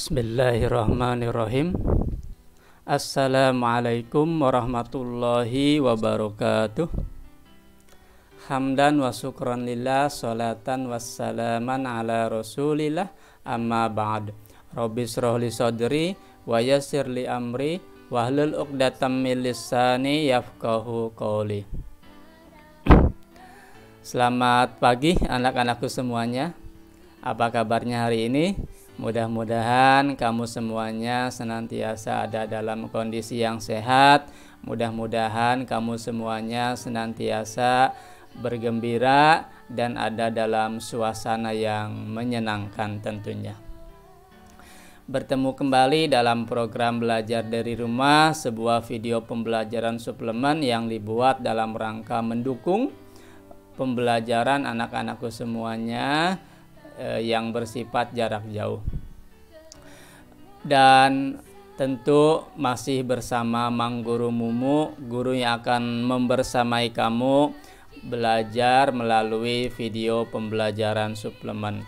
Bismillahirrahmanirrahim. Assalamualaikum warahmatullahi wabarakatuh. Hamdan wa syukran lillah, salatan wassalaman ala rasulillah, amma ba'd. Rabbi shrah li sadri wa yassir li amri wahlul 'uqdatam min lisani yafqahu qawli. Selamat pagi anak-anakku semuanya. Apa kabarnya hari ini? Mudah-mudahan kamu semuanya senantiasa ada dalam kondisi yang sehat. Mudah-mudahan kamu semuanya senantiasa bergembira dan ada dalam suasana yang menyenangkan tentunya. Bertemu kembali dalam program belajar dari rumah, sebuah video pembelajaran suplemen yang dibuat dalam rangka mendukung pembelajaran anak-anakku semuanya yang bersifat jarak jauh. Dan tentu masih bersama Mang Guru Mumu, guru yang akan membersamai kamu belajar melalui video pembelajaran suplemen.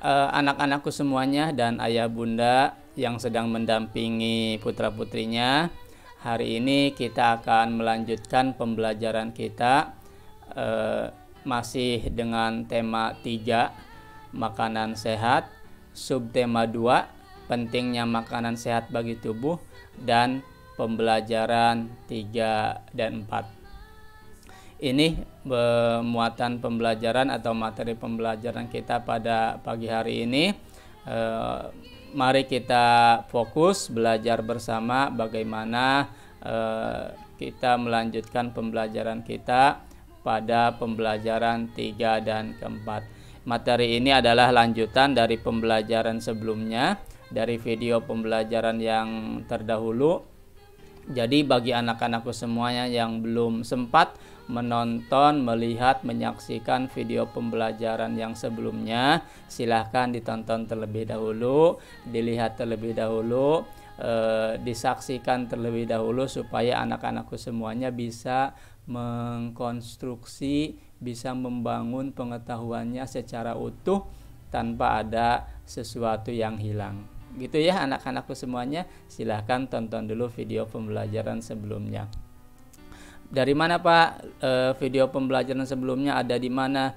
Anak-anakku semuanya dan ayah bunda yang sedang mendampingi putra-putrinya, hari ini kita akan melanjutkan pembelajaran kita masih dengan tema 3, makanan sehat, subtema 2, pentingnya makanan sehat bagi tubuh, dan pembelajaran 3 dan 4. Ini muatan pembelajaran atau materi pembelajaran kita pada pagi hari ini. Mari kita fokus belajar bersama bagaimana kita melanjutkan pembelajaran kita pada pembelajaran 3 dan keempat. Materi ini adalah lanjutan dari pembelajaran sebelumnya, dari video pembelajaran yang terdahulu. Jadi bagi anak-anakku semuanya yang belum sempat menonton, melihat, menyaksikan video pembelajaran yang sebelumnya, silahkan ditonton terlebih dahulu, dilihat terlebih dahulu, disaksikan terlebih dahulu supaya anak-anakku semuanya bisa mengkonstruksi, bisa membangun pengetahuannya secara utuh tanpa ada sesuatu yang hilang. Gitu ya anak-anakku semuanya, silahkan tonton dulu video pembelajaran sebelumnya. Dari mana Pak video pembelajaran sebelumnya ada di mana?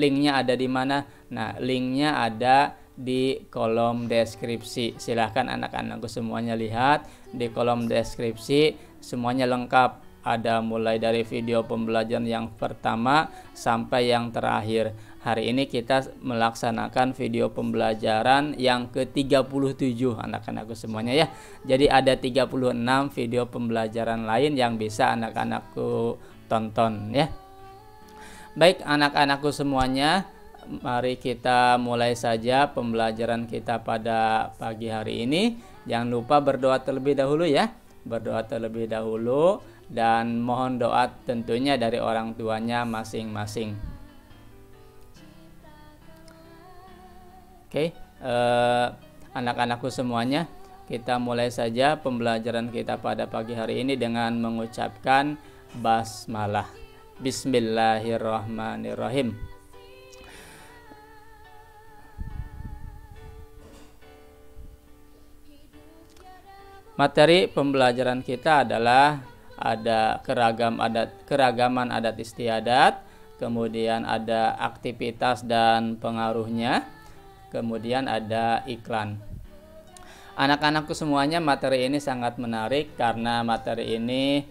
Linknya ada di mana? Nah, linknya ada di kolom deskripsi. Silahkan anak-anakku semuanya lihat di kolom deskripsi, semuanya lengkap. Ada mulai dari video pembelajaran yang pertama sampai yang terakhir. Hari ini kita melaksanakan video pembelajaran yang ke-37 anak-anakku semuanya ya. Jadi ada 36 video pembelajaran lain yang bisa anak-anakku tonton ya. Baik anak-anakku semuanya, mari kita mulai saja pembelajaran kita pada pagi hari ini. Jangan lupa berdoa terlebih dahulu ya. Berdoa terlebih dahulu dan mohon doa tentunya dari orang tuanya masing-masing. Oke, anak-anakku semuanya, kita mulai saja pembelajaran kita pada pagi hari ini dengan mengucapkan basmalah. Bismillahirrahmanirrahim. Materi pembelajaran kita adalah ada keragaman adat istiadat, kemudian ada aktivitas dan pengaruhnya, kemudian ada iklan. Anak-anakku semuanya, materi ini sangat menarik karena materi ini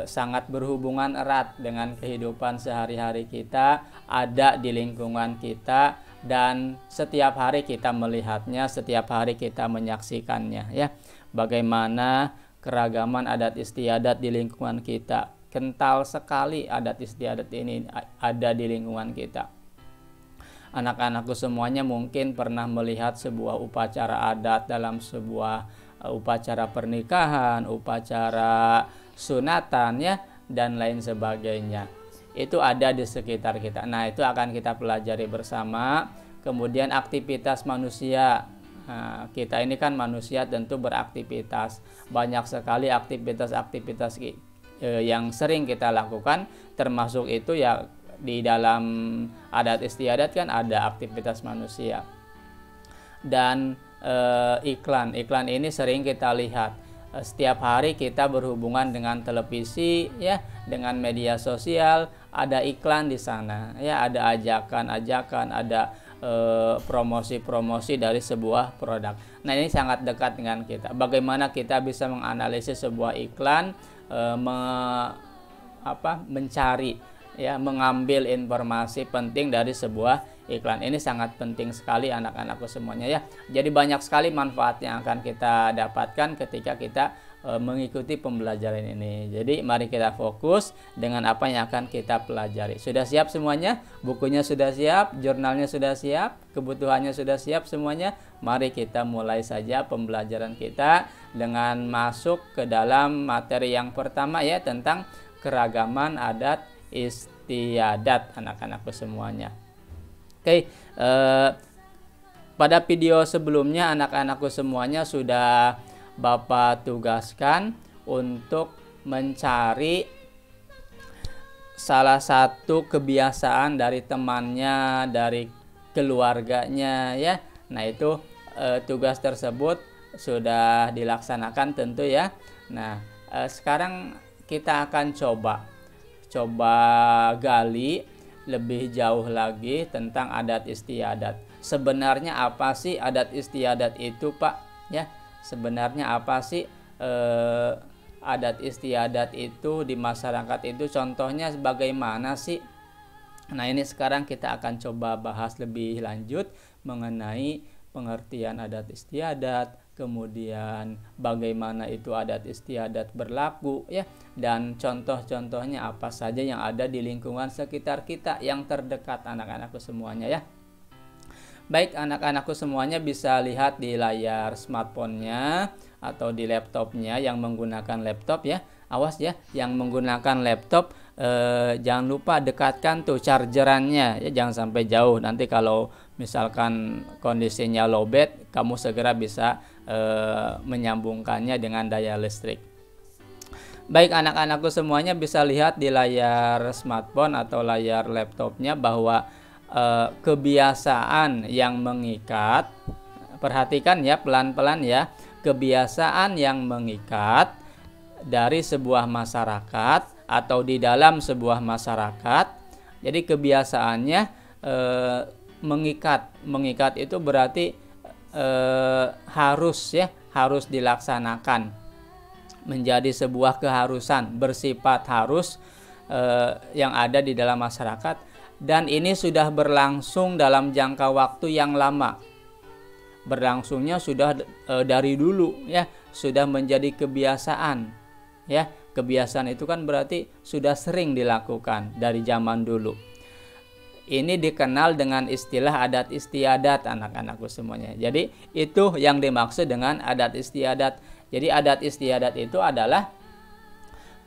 sangat berhubungan erat dengan kehidupan sehari-hari kita, ada di lingkungan kita, dan setiap hari kita melihatnya, setiap hari kita menyaksikannya ya. Bagaimana keragaman adat istiadat di lingkungan kita. Kental sekali adat istiadat ini ada di lingkungan kita. Anak-anakku semuanya mungkin pernah melihat sebuah upacara adat dalam sebuah upacara pernikahan, upacara sunatan ya, dan lain sebagainya. Itu ada di sekitar kita. Nah, itu akan kita pelajari bersama. Kemudian aktivitas manusia. Nah, kita ini kan manusia tentu beraktivitas. Banyak sekali aktivitas-aktivitas yang sering kita lakukan, termasuk itu ya di dalam adat istiadat kan ada aktivitas manusia. dan iklan ini sering kita lihat. Setiap hari kita berhubungan dengan televisi, ya, dengan media sosial, ada iklan di sana, ya, ada ajakan-ajakan, ada promosi-promosi dari sebuah produk. Nah, ini sangat dekat dengan kita. Bagaimana kita bisa menganalisis sebuah iklan, mencari, ya, mengambil informasi penting dari sebuah iklan. Ini sangat penting sekali anak-anakku semuanya, ya. Jadi banyak sekali manfaat yang akan kita dapatkan ketika kita mengikuti pembelajaran ini. Jadi mari kita fokus dengan apa yang akan kita pelajari. Sudah siap semuanya? Bukunya sudah siap, jurnalnya sudah siap, kebutuhannya sudah siap semuanya. Mari kita mulai saja pembelajaran kita dengan masuk ke dalam materi yang pertama, ya, tentang keragaman adat istiadat anak-anakku semuanya. Oke, pada video sebelumnya anak-anakku semuanya sudah Bapak tugaskan untuk mencari salah satu kebiasaan dari temannya, dari keluarganya, ya. Nah, itu tugas tersebut sudah dilaksanakan tentu, ya. Nah, sekarang kita akan coba gali lebih jauh lagi tentang adat istiadat. Sebenarnya apa sih adat istiadat itu, Pak? Ya, sebenarnya apa sih adat istiadat itu di masyarakat itu? Contohnya bagaimana sih? Nah, ini sekarang kita akan coba bahas lebih lanjut mengenai pengertian adat istiadat, kemudian bagaimana itu adat istiadat berlaku, ya, dan contoh-contohnya apa saja yang ada di lingkungan sekitar kita yang terdekat anak-anakku semuanya, ya. Baik, anak-anakku semuanya bisa lihat di layar smartphone-nya atau di laptopnya yang menggunakan laptop, ya. Awas, ya, yang menggunakan laptop jangan lupa dekatkan tuh chargerannya, ya, jangan sampai jauh. Nanti kalau misalkan kondisinya lowbat, kamu segera bisa menyambungkannya dengan daya listrik. Baik, anak-anakku semuanya bisa lihat di layar smartphone atau layar laptopnya bahwa kebiasaan yang mengikat, perhatikan, ya, pelan-pelan, ya, kebiasaan yang mengikat dari sebuah masyarakat atau di dalam sebuah masyarakat. Jadi kebiasaannya mengikat itu berarti harus dilaksanakan, menjadi sebuah keharusan, bersifat harus yang ada di dalam masyarakat. Dan ini sudah berlangsung dalam jangka waktu yang lama. Berlangsungnya sudah dari dulu, ya, sudah menjadi kebiasaan, ya. Kebiasaan itu kan berarti sudah sering dilakukan dari zaman dulu. Ini dikenal dengan istilah adat istiadat anak-anakku semuanya. Jadi itu yang dimaksud dengan adat istiadat. Jadi adat istiadat itu adalah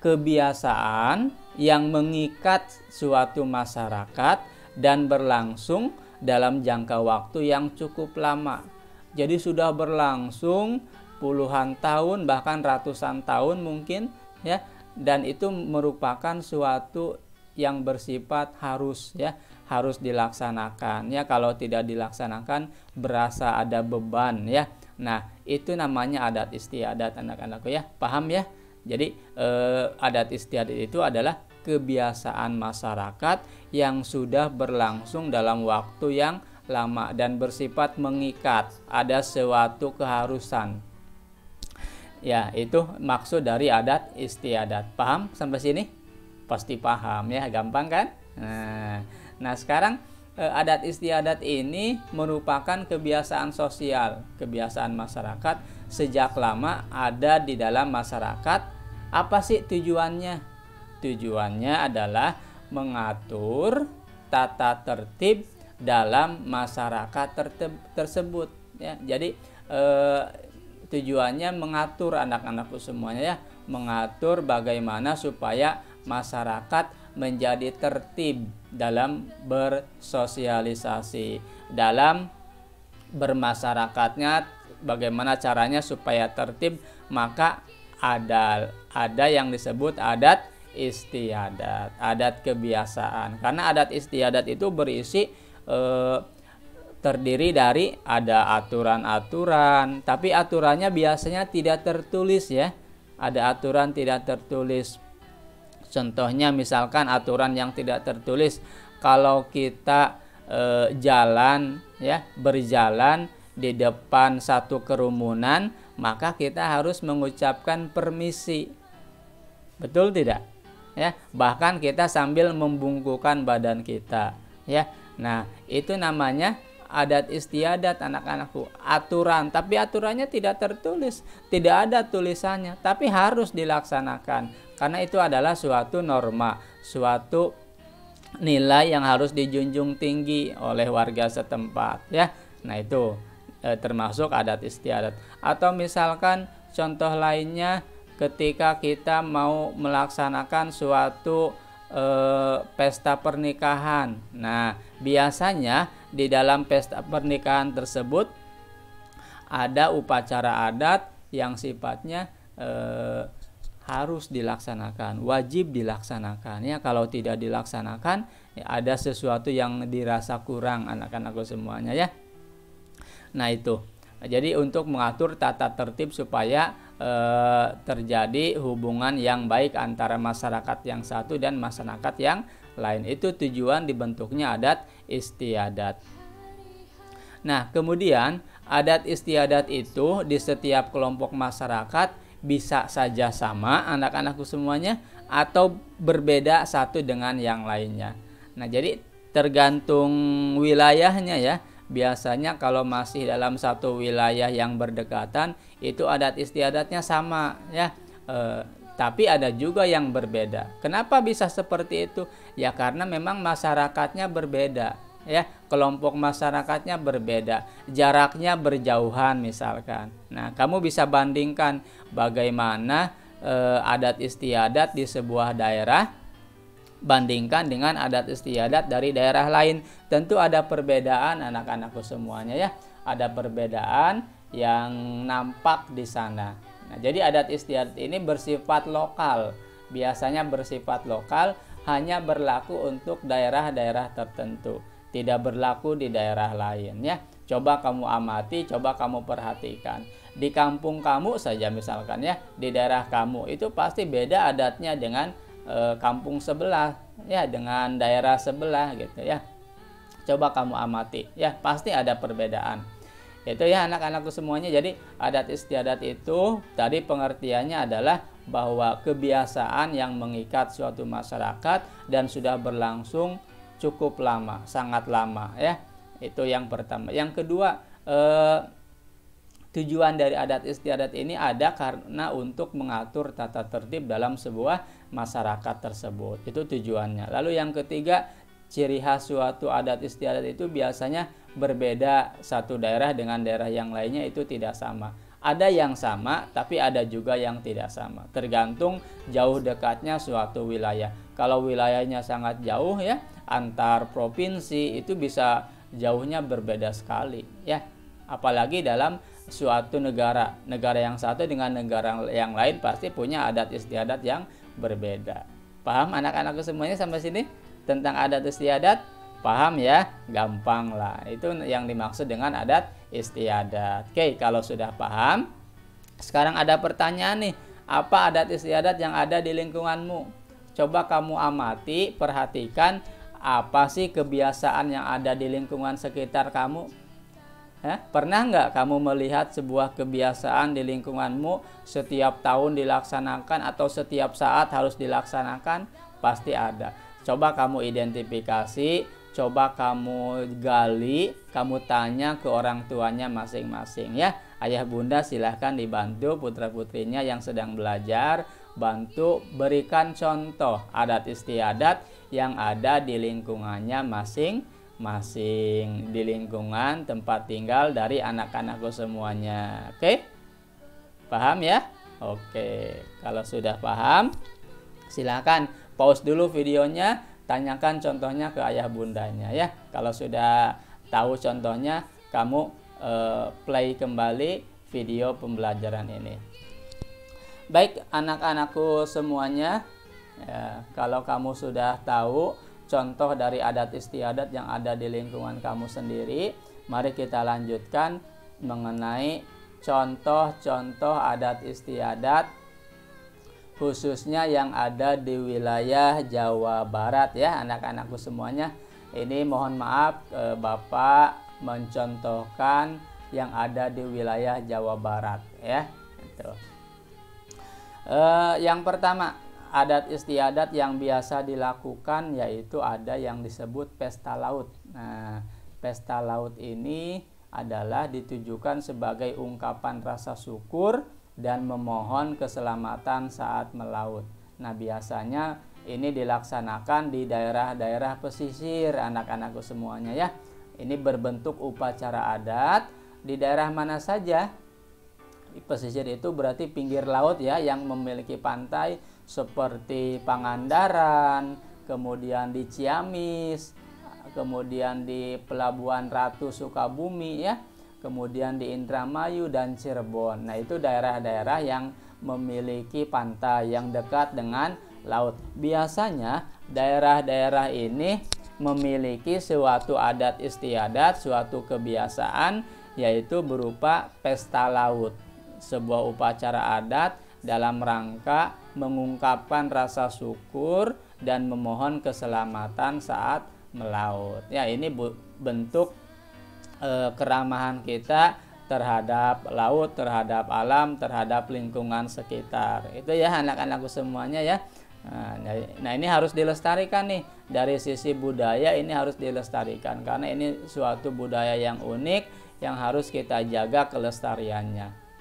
kebiasaan yang mengikat suatu masyarakat dan berlangsung dalam jangka waktu yang cukup lama. Jadi sudah berlangsung puluhan tahun, bahkan ratusan tahun mungkin, ya, dan itu merupakan suatu yang bersifat harus, ya, harus dilaksanakan, ya. Kalau tidak dilaksanakan berasa ada beban, ya. Nah, itu namanya adat istiadat anak-anakku, ya. Paham, ya? Jadi adat istiadat itu adalah kebiasaan masyarakat yang sudah berlangsung dalam waktu yang lama dan bersifat mengikat, ada suatu keharusan. Ya, itu maksud dari adat istiadat. Paham sampai sini? Pasti paham, ya, gampang kan? Nah, sekarang adat istiadat ini merupakan kebiasaan sosial, kebiasaan masyarakat sejak lama ada di dalam masyarakat. Apa sih tujuannya? Tujuannya adalah mengatur tata tertib dalam masyarakat tersebut, ya. Jadi tujuannya mengatur anak-anakku semuanya, ya, mengatur bagaimana supaya masyarakat menjadi tertib dalam bersosialisasi, dalam bermasyarakatnya, bagaimana caranya supaya tertib. Maka ada yang disebut adat istiadat, adat kebiasaan. Karena adat istiadat itu berisi terdiri dari ada aturan-aturan, tapi aturannya biasanya tidak tertulis ya. Ada aturan tidak tertulis. Contohnya misalkan aturan yang tidak tertulis, kalau kita jalan ya, berjalan di depan satu kerumunan, maka kita harus mengucapkan permisi. Betul tidak? Ya, bahkan kita sambil membungkukkan badan kita, ya. Nah, itu namanya adat istiadat anak-anakku, aturan, tapi aturannya tidak tertulis, tidak ada tulisannya, tapi harus dilaksanakan karena itu adalah suatu norma, suatu nilai yang harus dijunjung tinggi oleh warga setempat ya. Nah itu termasuk adat istiadat. Atau misalkan contoh lainnya ketika kita mau melaksanakan suatu pesta pernikahan. Nah biasanya di dalam pesta pernikahan tersebut ada upacara adat yang sifatnya harus dilaksanakan, wajib dilaksanakan ya. Kalau tidak dilaksanakan ya ada sesuatu yang dirasa kurang anak-anakku semuanya ya. Nah itu, jadi untuk mengatur tata tertib supaya terjadi hubungan yang baik antara masyarakat yang satu dan masyarakat yang lain, itu tujuan dibentuknya adat istiadat. Nah kemudian adat istiadat itu di setiap kelompok masyarakat bisa saja sama anak-anakku semuanya atau berbeda satu dengan yang lainnya. Nah jadi tergantung wilayahnya ya. Biasanya kalau masih dalam satu wilayah yang berdekatan itu adat istiadatnya sama ya. Tapi ada juga yang berbeda. Kenapa bisa seperti itu? Ya karena memang masyarakatnya berbeda ya, kelompok masyarakatnya berbeda, jaraknya berjauhan misalkan. Nah kamu bisa bandingkan bagaimana adat istiadat di sebuah daerah bandingkan dengan adat istiadat dari daerah lain. Tentu ada perbedaan anak-anakku semuanya ya, ada perbedaan yang nampak di sana. Nah jadi adat istiadat ini bersifat lokal, biasanya bersifat lokal, hanya berlaku untuk daerah-daerah tertentu, tidak berlaku di daerah lain ya. Coba kamu amati, coba kamu perhatikan. Di kampung kamu saja misalkan ya, di daerah kamu itu pasti beda adatnya dengan kampung sebelah ya, dengan daerah sebelah gitu ya. Coba kamu amati ya, pasti ada perbedaan. Itu ya anak-anakku semuanya. Jadi adat istiadat itu tadi pengertiannya adalah bahwa kebiasaan yang mengikat suatu masyarakat dan sudah berlangsung cukup lama, sangat lama ya. Itu yang pertama. Yang kedua, tujuan dari adat istiadat ini ada karena untuk mengatur tata tertib dalam sebuah masyarakat tersebut. Itu tujuannya. Lalu yang ketiga, ciri khas suatu adat istiadat itu biasanya berbeda satu daerah dengan daerah yang lainnya, itu tidak sama. Ada yang sama, tapi ada juga yang tidak sama. Tergantung jauh dekatnya suatu wilayah. Kalau wilayahnya sangat jauh ya, antar provinsi itu bisa jauhnya berbeda sekali ya. Apalagi dalam suatu negara yang satu dengan negara yang lain pasti punya adat istiadat yang berbeda. Paham anak-anakku semuanya sampai sini tentang adat istiadat? Paham ya? Gampang lah. Itu yang dimaksud dengan adat istiadat. Oke, kalau sudah paham, sekarang ada pertanyaan nih. Apa adat istiadat yang ada di lingkunganmu? Coba kamu amati, perhatikan apa sih kebiasaan yang ada di lingkungan sekitar kamu. Pernah nggak kamu melihat sebuah kebiasaan di lingkunganmu setiap tahun dilaksanakan atau setiap saat harus dilaksanakan? Pasti ada. Coba kamu identifikasi, coba kamu gali, kamu tanya ke orang tuanya masing-masing ya. Ayah bunda silahkan dibantu putra-putrinya yang sedang belajar, bantu berikan contoh adat istiadat yang ada di lingkungannya masing-masing, di lingkungan tempat tinggal dari anak-anakku semuanya. Oke? Paham ya? Oke. Kalau sudah paham, silakan pause dulu videonya, tanyakan contohnya ke ayah bundanya ya. Kalau sudah tahu contohnya, kamu play kembali video pembelajaran ini. Baik anak-anakku semuanya, ya, kalau kamu sudah tahu contoh dari adat istiadat yang ada di lingkungan kamu sendiri. Mari kita lanjutkan mengenai contoh-contoh adat istiadat khususnya yang ada di wilayah Jawa Barat ya anak-anakku semuanya. Ini mohon maaf Bapak mencontohkan yang ada di wilayah Jawa Barat ya. Itu. Yang pertama, adat istiadat yang biasa dilakukan yaitu ada yang disebut pesta laut. Nah, pesta laut ini adalah ditujukan sebagai ungkapan rasa syukur dan memohon keselamatan saat melaut. Nah, biasanya ini dilaksanakan di daerah-daerah pesisir anak-anakku semuanya ya. Ini berbentuk upacara adat di daerah mana saja. Di pesisir itu berarti pinggir laut ya yang memiliki pantai seperti Pangandaran, kemudian di Ciamis, kemudian di Pelabuhan Ratu Sukabumi ya, kemudian di Indramayu dan Cirebon. Nah, itu daerah-daerah yang memiliki pantai yang dekat dengan laut. Biasanya daerah-daerah ini memiliki suatu adat istiadat, suatu kebiasaan yaitu berupa pesta laut. Sebuah upacara adat dalam rangka mengungkapkan rasa syukur dan memohon keselamatan saat melaut. Ya, ini bentuk keramahan kita terhadap laut, terhadap alam, terhadap lingkungan sekitar. Itu ya anak-anakku semuanya ya. Nah, ini harus dilestarikan nih. Dari sisi budaya ini harus dilestarikan karena ini suatu budaya yang unik yang harus kita jaga kelestariannya.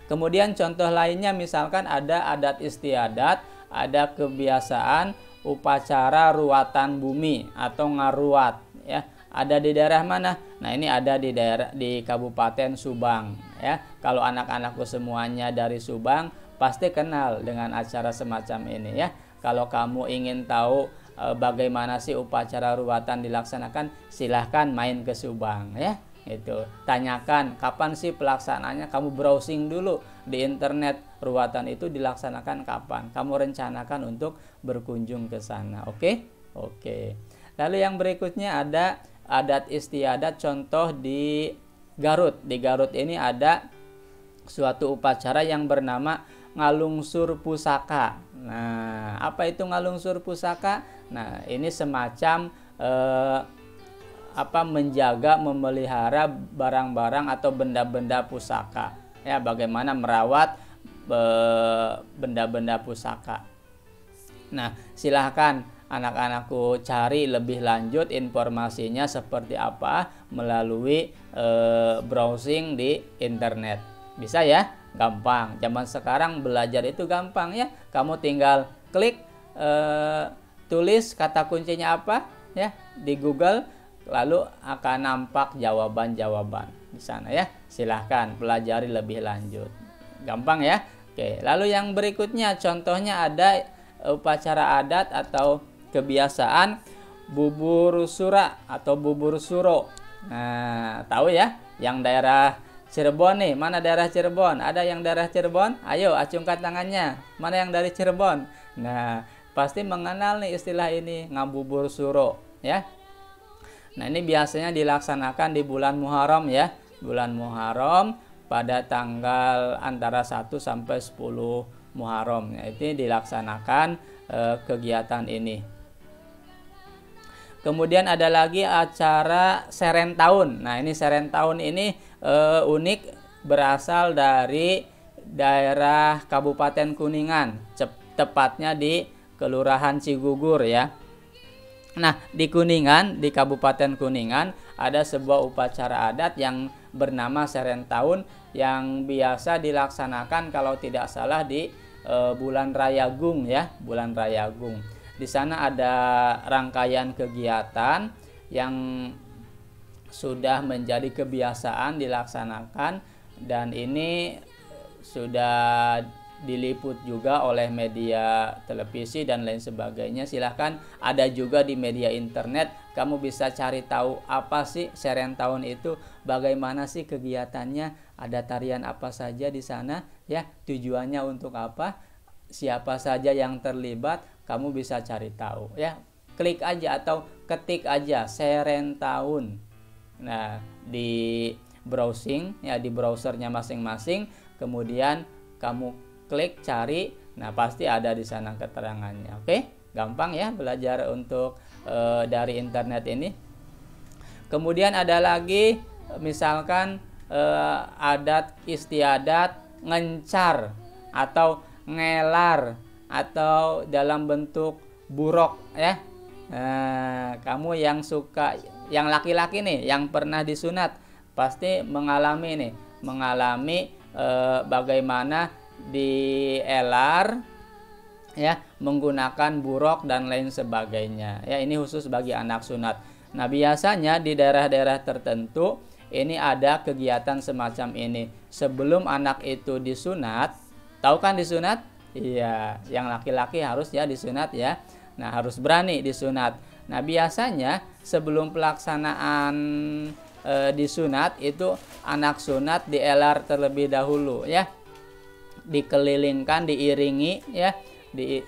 Kemudian contoh lainnya misalkan ada adat istiadat, ada kebiasaan upacara ruatan bumi atau ngaruat ya. Ada di daerah mana? Nah, ini ada di Kabupaten Subang ya. Kalau anak-anakku semuanya dari Subang pasti kenal dengan acara semacam ini ya. Kalau kamu ingin tahu bagaimana sih upacara ruatan dilaksanakan, silahkan main ke Subang ya. Itu tanyakan kapan sih pelaksanaannya, kamu browsing dulu di internet ruatan itu dilaksanakan kapan, kamu rencanakan untuk berkunjung ke sana. Oke. Lalu yang berikutnya ada adat istiadat contoh di Garut. Di Garut ini ada suatu upacara yang bernama ngalungsur pusaka. Nah, apa itu ngalungsur pusaka? Nah, ini semacam menjaga, memelihara barang-barang atau benda-benda pusaka ya, bagaimana merawat benda-benda pusaka. Nah, silahkan anak-anakku cari lebih lanjut informasinya seperti apa melalui browsing di internet. Bisa ya, gampang. Zaman sekarang belajar itu gampang ya, kamu tinggal klik tulis kata kuncinya apa ya di Google, lalu akan nampak jawaban-jawaban di sana ya. Silahkan pelajari lebih lanjut. Gampang ya. Oke, lalu yang berikutnya contohnya ada upacara adat atau kebiasaan bubur sura atau bubur suro. Nah, tahu ya yang daerah Cirebon nih. Mana daerah Cirebon? Ada yang daerah Cirebon? Ayo acungkan tangannya. Mana yang dari Cirebon? Nah, pasti mengenal nih istilah ini, ngabubur suro ya. Nah, ini biasanya dilaksanakan di bulan Muharram ya. Bulan Muharram pada tanggal antara 1 sampai 10 Muharram. Nah, ini dilaksanakan kegiatan ini. Kemudian ada lagi acara Seren Tahun. Nah, ini Seren Tahun ini unik, berasal dari daerah Kabupaten Kuningan, tepatnya di Kelurahan Cigugur ya. Nah, di Kuningan, di Kabupaten Kuningan ada sebuah upacara adat yang bernama Seren Tahun yang biasa dilaksanakan kalau tidak salah di bulan Rayagung ya, bulan Rayagung. Di sana ada rangkaian kegiatan yang sudah menjadi kebiasaan dilaksanakan dan ini sudah diliput juga oleh media televisi dan lain sebagainya. Silahkan ada juga di media internet, kamu bisa cari tahu apa sih Seren Tahun itu, bagaimana sih kegiatannya, ada tarian apa saja di sana ya, tujuannya untuk apa, siapa saja yang terlibat, kamu bisa cari tahu ya. klik aja atau ketik aja Serentahun. Nah, di browsing ya, di browsernya masing-masing, kemudian kamu klik cari, nah pasti ada di sana keterangannya. Oke, gampang ya belajar untuk dari internet ini. Kemudian ada lagi misalkan adat istiadat ngencar atau ngelar atau dalam bentuk burok ya. Nah, kamu yang suka, yang laki-laki nih, yang pernah disunat pasti mengalami bagaimana dielar ya menggunakan burok dan lain sebagainya ya. Ini khusus bagi anak sunat. Nah, biasanya di daerah-daerah tertentu ini ada kegiatan semacam ini sebelum anak itu disunat. Tahu kan disunat? Iya, yang laki-laki harus ya disunat ya. Nah, harus berani disunat. Nah, biasanya sebelum pelaksanaan disunat itu anak sunat dielar terlebih dahulu ya. Dikelilingkan, diiringi ya,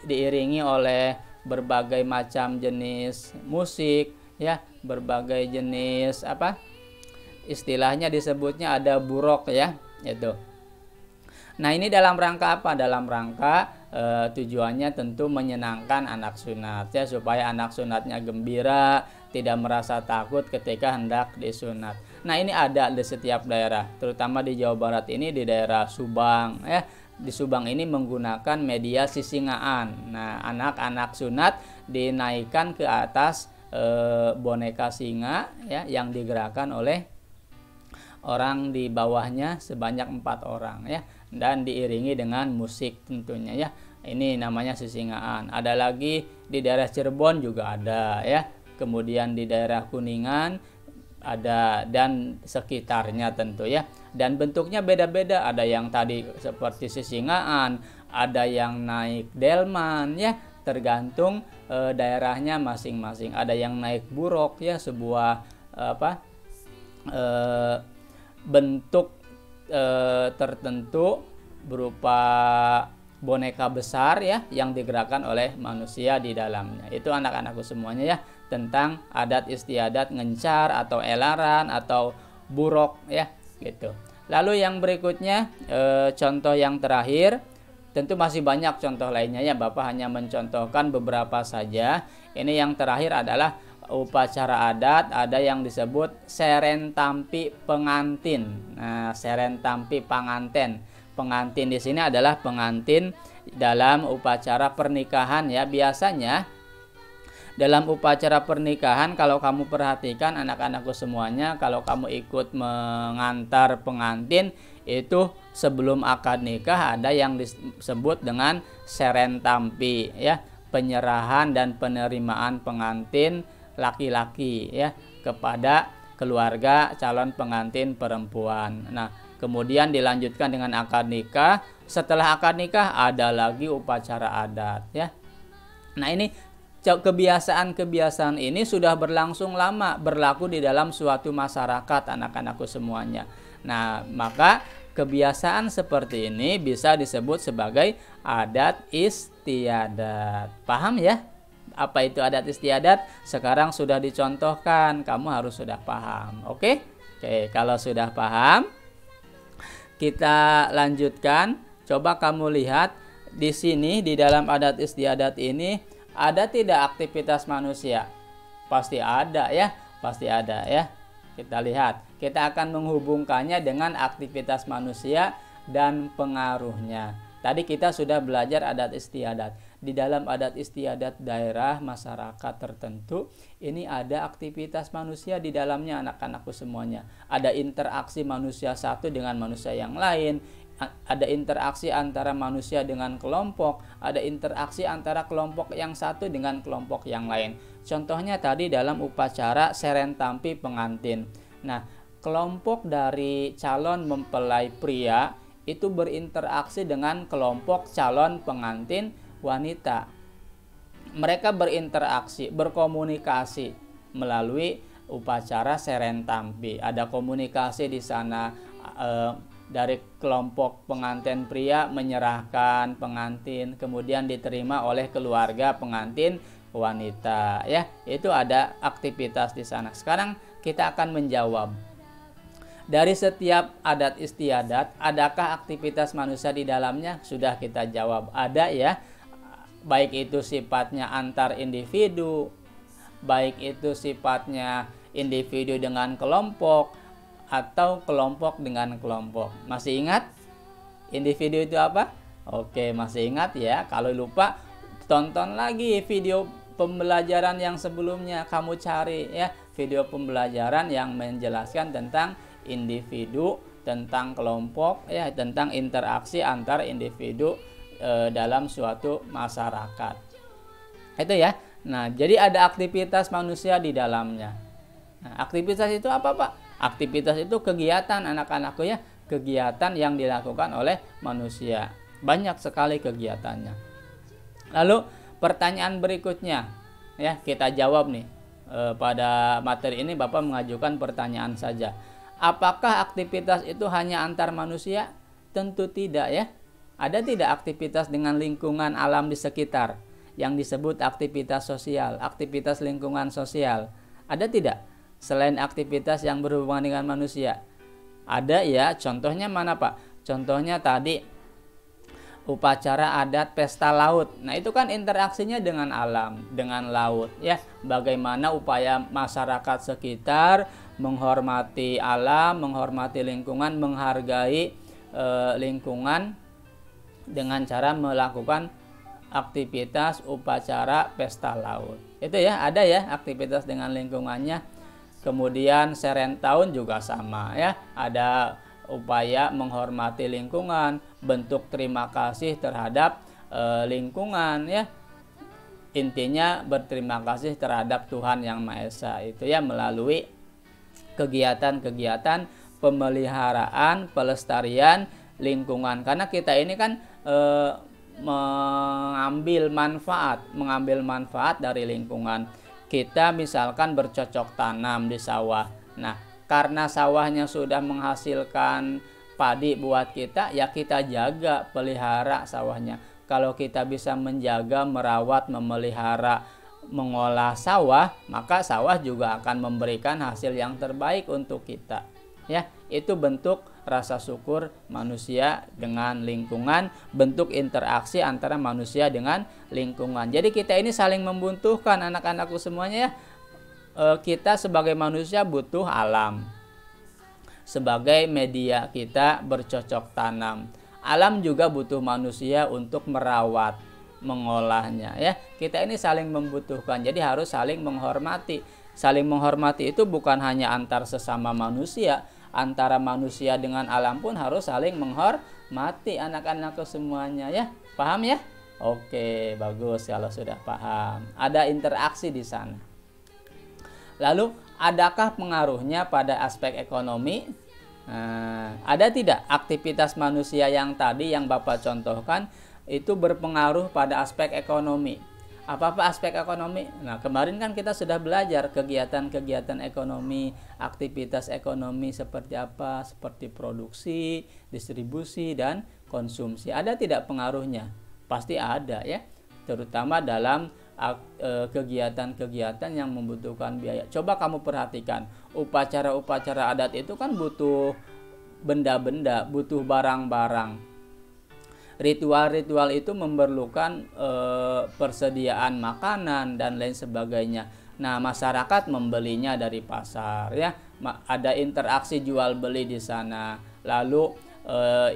diiringi oleh berbagai macam jenis musik ya, berbagai jenis istilahnya disebutnya ada burok ya, itu. Nah, ini dalam rangka apa? Dalam rangka tujuannya tentu menyenangkan anak sunat ya, supaya anak sunatnya gembira, tidak merasa takut ketika hendak disunat. Nah, ini ada di setiap daerah, terutama di Jawa Barat ini di daerah Subang ya. Di Subang ini menggunakan media sisingaan. Nah, anak-anak sunat dinaikkan ke atas boneka singa ya, yang digerakkan oleh orang di bawahnya sebanyak 4 orang ya, dan diiringi dengan musik tentunya ya. Ini namanya sisingaan. Ada lagi di daerah Cirebon juga ada ya. Kemudian di daerah Kuningan ada, dan sekitarnya tentu ya. Dan bentuknya beda-beda. Ada yang tadi seperti sisingaan, ada yang naik delman ya, tergantung daerahnya masing-masing. Ada yang naik burok ya, sebuah bentuk tertentu berupa boneka besar ya, yang digerakkan oleh manusia di dalamnya. Itu anak-anakku semuanya ya, tentang adat istiadat ngencar atau elaran atau burok ya, gitu. Lalu yang berikutnya contoh yang terakhir, tentu masih banyak contoh lainnya ya, Bapak hanya mencontohkan beberapa saja. Ini yang terakhir adalah upacara adat, ada yang disebut serentampi pengantin. Nah, serentampi pengantin. Pengantin di sini adalah pengantin dalam upacara pernikahan ya. Biasanya dalam upacara pernikahan, kalau kamu perhatikan anak-anakku semuanya, kalau kamu ikut mengantar pengantin, itu sebelum akad nikah ada yang disebut dengan serentampi ya, penyerahan dan penerimaan pengantin laki-laki ya kepada keluarga calon pengantin perempuan. Nah, kemudian dilanjutkan dengan akad nikah. Setelah akad nikah ada lagi upacara adat ya. Nah, ini kebiasaan ini sudah berlangsung lama, berlaku di dalam suatu masyarakat anak-anakku semuanya. Nah, maka kebiasaan seperti ini bisa disebut sebagai adat istiadat. Paham ya? Apa itu adat istiadat? Sekarang sudah dicontohkan, kamu harus sudah paham. Oke, kalau sudah paham, kita lanjutkan. Coba kamu lihat di sini, di dalam adat istiadat ini ada tidak aktivitas manusia? Pasti ada ya, pasti ada ya. Kita lihat, kita akan menghubungkannya dengan aktivitas manusia dan pengaruhnya. Tadi kita sudah belajar adat istiadat. Di dalam adat istiadat daerah masyarakat tertentu, ini ada aktivitas manusia di dalamnya anak-anakku semuanya. Ada interaksi manusia satu dengan manusia yang lain, ada interaksi antara manusia dengan kelompok, ada interaksi antara kelompok yang satu dengan kelompok yang lain. Contohnya tadi dalam upacara serentampi pengantin. Nah, kelompok dari calon mempelai pria itu berinteraksi dengan kelompok calon pengantin wanita. Mereka berinteraksi, berkomunikasi melalui upacara serentampi. Ada komunikasi di sana, dari kelompok pengantin pria menyerahkan pengantin, kemudian diterima oleh keluarga pengantin wanita, ya. Itu ada aktivitas di sana. Sekarang kita akan menjawab. Dari setiap adat istiadat, adakah aktivitas manusia di dalamnya? Sudah kita jawab, ada ya. Baik itu sifatnya antar individu, baik itu sifatnya individu dengan kelompok, atau kelompok dengan kelompok. Masih ingat? Individu itu apa? Oke, masih ingat ya. Kalau lupa, tonton lagi video pembelajaran yang sebelumnya. Kamu cari ya video pembelajaran yang menjelaskan tentang individu, tentang kelompok, ya, tentang interaksi antar individu dalam suatu masyarakat. Itu ya. Nah, jadi ada aktivitas manusia di dalamnya. Nah, aktivitas itu apa, Pak? Aktivitas itu kegiatan anak-anakku ya, kegiatan yang dilakukan oleh manusia. Banyak sekali kegiatannya. Lalu pertanyaan berikutnya, ya, kita jawab nih. Pada materi ini Bapak mengajukan pertanyaan saja. Apakah aktivitas itu hanya antar manusia? Tentu tidak ya. Ada tidak aktivitas dengan lingkungan alam di sekitar yang disebut aktivitas sosial, aktivitas lingkungan sosial? Ada tidak? Selain aktivitas yang berhubungan dengan manusia. Ada ya, contohnya mana Pak? Contohnya tadi upacara adat pesta laut. Nah, itu kan interaksinya dengan alam, dengan laut ya. Bagaimana upaya masyarakat sekitar menghormati alam, menghormati lingkungan, menghargai lingkungan dengan cara melakukan aktivitas upacara pesta laut. Itu ya, ada ya aktivitas dengan lingkungannya. Kemudian Serentahun juga sama ya. Ada upaya menghormati lingkungan, bentuk terima kasih terhadap lingkungan ya. Intinya berterima kasih terhadap Tuhan Yang Maha Esa, itu ya, melalui kegiatan-kegiatan pemeliharaan, pelestarian lingkungan. Karena kita ini kan mengambil manfaat dari lingkungan. Kita misalkan bercocok tanam di sawah. Nah, karena sawahnya sudah menghasilkan padi buat kita, ya kita jaga, pelihara sawahnya. Kalau kita bisa menjaga, merawat, memelihara, mengolah sawah, maka sawah juga akan memberikan hasil yang terbaik untuk kita. Ya, itu bentuk rasa syukur manusia dengan lingkungan, bentuk interaksi antara manusia dengan lingkungan. Jadi kita ini saling membutuhkan anak-anakku semuanya ya. Kita sebagai manusia butuh alam sebagai media kita bercocok tanam. Alam juga butuh manusia untuk merawat, mengolahnya ya. Kita ini saling membutuhkan, jadi harus saling menghormati. Saling menghormati itu bukan hanya antar sesama manusia, antara manusia dengan alam pun harus saling menghormati anak-anakku semuanya ya. Paham ya? Oke, bagus kalau sudah paham. Ada interaksi di sana. Lalu, adakah pengaruhnya pada aspek ekonomi? Ada tidak aktivitas manusia yang tadi yang Bapak contohkan itu berpengaruh pada aspek ekonomi? Apa aspek ekonomi? Nah, kemarin kan kita sudah belajar kegiatan-kegiatan ekonomi, aktivitas ekonomi seperti apa, seperti produksi, distribusi, dan konsumsi. Ada tidak pengaruhnya? Pasti ada ya, terutama dalam kegiatan-kegiatan yang membutuhkan biaya. Coba kamu perhatikan, upacara-upacara adat itu kan butuh benda-benda, butuh barang-barang. Ritual-ritual itu memerlukan persediaan makanan dan lain sebagainya. Nah, masyarakat membelinya dari pasar ya. Ada interaksi jual beli di sana. Lalu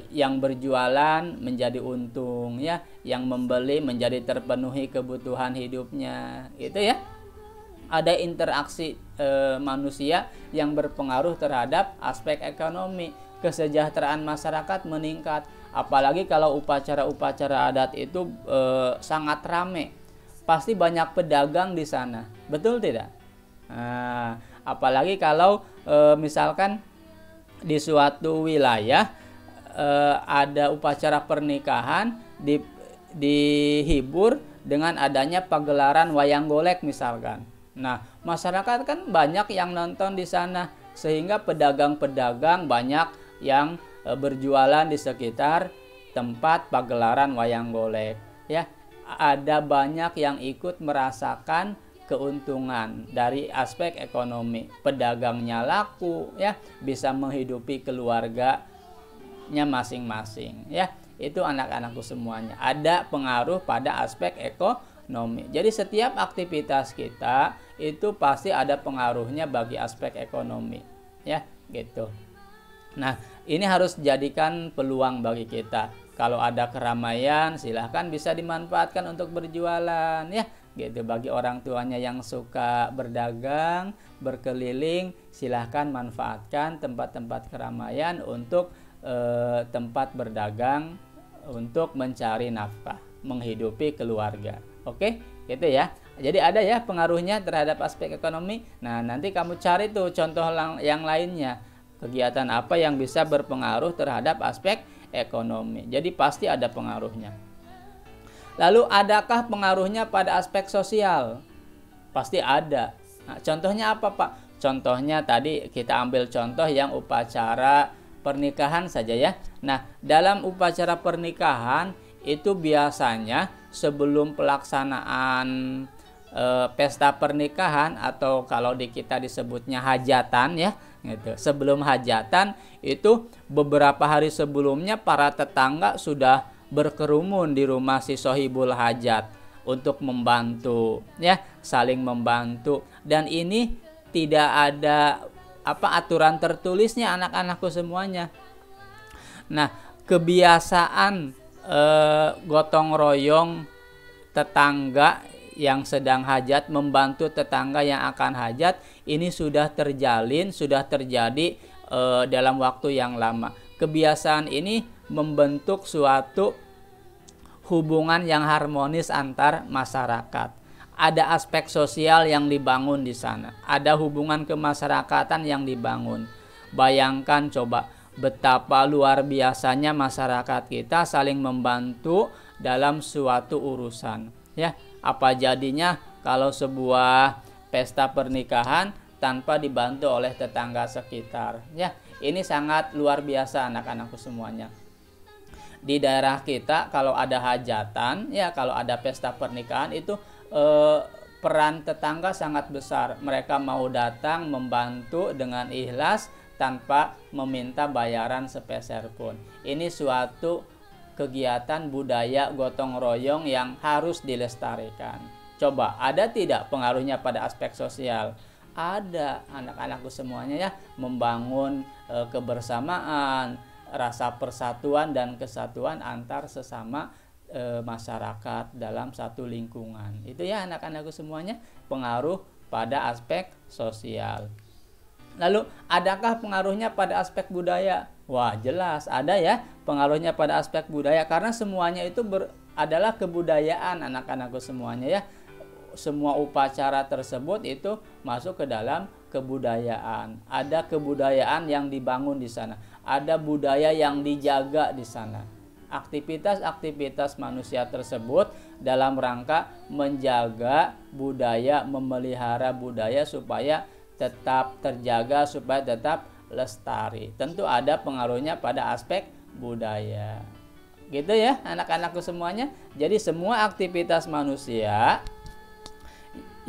yang berjualan menjadi untung ya, yang membeli menjadi terpenuhi kebutuhan hidupnya, gitu ya. Ada interaksi manusia yang berpengaruh terhadap aspek ekonomi. Kesejahteraan masyarakat meningkat, apalagi kalau upacara-upacara adat itu sangat ramai. Pasti banyak pedagang di sana, betul tidak? Nah, apalagi kalau misalkan di suatu wilayah ada upacara pernikahan dihibur dengan adanya pagelaran wayang golek misalkan. Nah, masyarakat kan banyak yang nonton di sana, sehingga pedagang-pedagang banyak yang berjualan di sekitar tempat pagelaran wayang golek ya. ada banyak yang ikut merasakan keuntungan dari aspek ekonomi. Pedagangnya laku ya, bisa menghidupi keluarganya masing-masing ya. Itu anak-anakku semuanya. Ada pengaruh pada aspek ekonomi. Jadi setiap aktivitas kita itu pasti ada pengaruhnya bagi aspek ekonomi ya, gitu. Nah, ini harus jadikan peluang bagi kita. Kalau ada keramaian, silahkan bisa dimanfaatkan untuk berjualan ya, gitu. Bagi orang tuanya yang suka berdagang, berkeliling, silahkan manfaatkan tempat-tempat keramaian untuk tempat berdagang, untuk mencari nafkah, menghidupi keluarga. Oke, gitu ya. Jadi ada ya pengaruhnya terhadap aspek ekonomi. Nah, nanti kamu cari tuh contoh yang lainnya. Kegiatan apa yang bisa berpengaruh terhadap aspek ekonomi. Jadi pasti ada pengaruhnya. Lalu adakah pengaruhnya pada aspek sosial? Pasti ada. Nah, contohnya apa, Pak? Contohnya tadi kita ambil contoh yang upacara pernikahan saja ya. Nah, dalam upacara pernikahan itu biasanya sebelum pelaksanaan pesta pernikahan, atau kalau di kita disebutnya hajatan ya, gitu. Sebelum hajatan itu beberapa hari sebelumnya para tetangga sudah berkerumun di rumah si sohibul hajat untuk membantu ya, saling membantu. Dan ini tidak ada aturan tertulisnya anak-anakku semuanya. Nah, kebiasaan gotong royong tetangga yang sedang hajat membantu tetangga yang akan hajat ini sudah terjalin, sudah terjadi dalam waktu yang lama. Kebiasaan ini membentuk suatu hubungan yang harmonis antar masyarakat. Ada aspek sosial yang dibangun di sana. Ada hubungan kemasyarakatan yang dibangun. Bayangkan coba betapa luar biasanya masyarakat kita saling membantu dalam suatu urusan. Ya, apa jadinya kalau sebuah pesta pernikahan tanpa dibantu oleh tetangga sekitar? Ya, ini sangat luar biasa anak-anakku semuanya. Di daerah kita kalau ada hajatan, ya kalau ada pesta pernikahan itu peran tetangga sangat besar. Mereka mau datang membantu dengan ikhlas tanpa meminta bayaran sepeser pun. Ini suatu kegiatan budaya gotong royong yang harus dilestarikan. Coba, ada tidak pengaruhnya pada aspek sosial? Ada, anak-anakku semuanya ya, membangun kebersamaan, rasa persatuan dan kesatuan antar sesama masyarakat dalam satu lingkungan. Itu ya anak-anakku semuanya, pengaruh pada aspek sosial. Lalu adakah pengaruhnya pada aspek budaya? Wah, jelas ada ya pengaruhnya pada aspek budaya, karena semuanya itu adalah kebudayaan anak-anakku semuanya ya. Semua upacara tersebut itu masuk ke dalam kebudayaan. Ada kebudayaan yang dibangun di sana. Ada budaya yang dijaga di sana. Aktivitas-aktivitas manusia tersebut dalam rangka menjaga budaya, memelihara budaya supaya tetap terjaga, supaya tetap lestari. Tentu ada pengaruhnya pada aspek budaya. Gitu ya anak-anakku semuanya. Jadi semua aktivitas manusia